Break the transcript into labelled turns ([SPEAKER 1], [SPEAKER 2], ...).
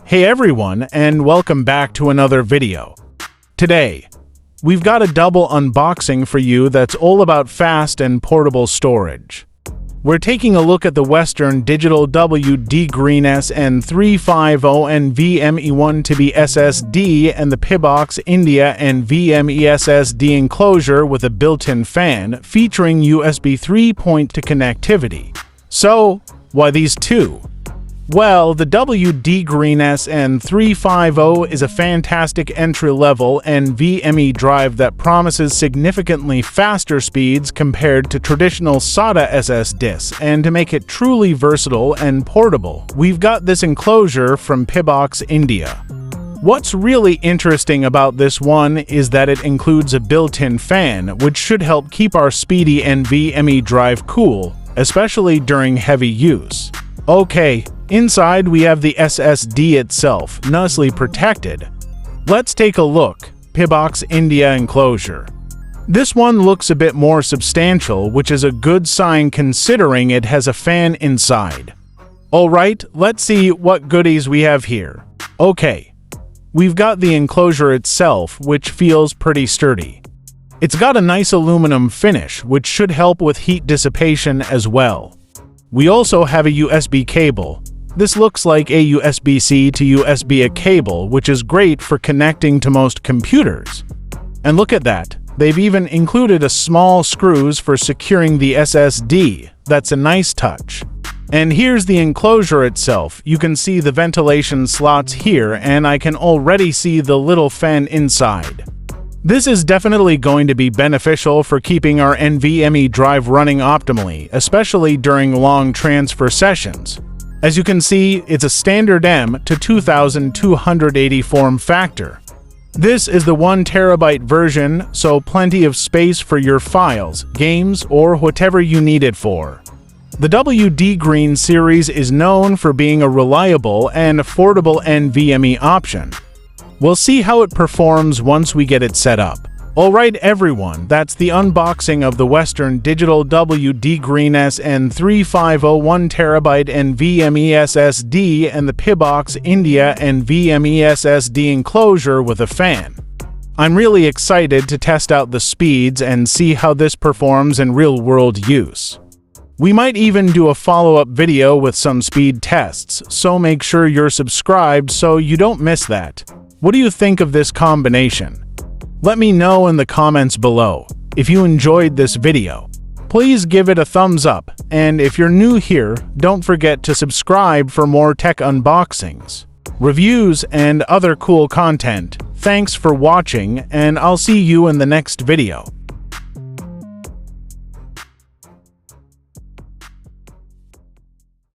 [SPEAKER 1] Hey everyone, and welcome back to another video. Today, we've got a double unboxing for you that's all about fast and portable storage. We're taking a look at the Western Digital WD Green SN350 NVMe 1TB SSD and the PiBOX India NVMe SSD enclosure with a built-in fan featuring USB 3.2 connectivity. So, why these two? Well, the WD Green SN350 is a fantastic entry-level NVMe drive that promises significantly faster speeds compared to traditional SATA SSDs, and to make it truly versatile and portable, we've got this enclosure from PiBOX India. What's really interesting about this one is that it includes a built-in fan, which should help keep our speedy NVMe drive cool, especially during heavy use. Okay, inside we have the SSD itself, nicely protected. Let's take a look. PiBOX India enclosure. This one looks a bit more substantial, which is a good sign considering it has a fan inside. Alright, let's see what goodies we have here. Okay, we've got the enclosure itself, which feels pretty sturdy. It's got a nice aluminum finish, which should help with heat dissipation as well. We also have a USB cable. This looks like a USB-C to USB-A cable, which is great for connecting to most computers. And look at that, they've even included a small screws for securing the SSD. That's a nice touch. And here's the enclosure itself. You can see the ventilation slots here, and I can already see the little fan inside. This is definitely going to be beneficial for keeping our NVMe drive running optimally, especially during long transfer sessions. As you can see, it's a standard M to 2280 form factor. This is the 1TB version, so plenty of space for your files, games, or whatever you need it for. The WD Green series is known for being a reliable and affordable NVMe option. We'll see how it performs once we get it set up. Alright everyone, that's the unboxing of the Western Digital WD Green SN350 1TB NVMe SSD and the PiBOX India NVMe SSD enclosure with a fan. I'm really excited to test out the speeds and see how this performs in real-world use. We might even do a follow-up video with some speed tests, so make sure you're subscribed so you don't miss that. What do you think of this combination? Let me know in the comments below. If you enjoyed this video, please give it a thumbs up, and if you're new here, don't forget to subscribe for more tech unboxings, reviews, and other cool content. Thanks for watching, and I'll see you in the next video.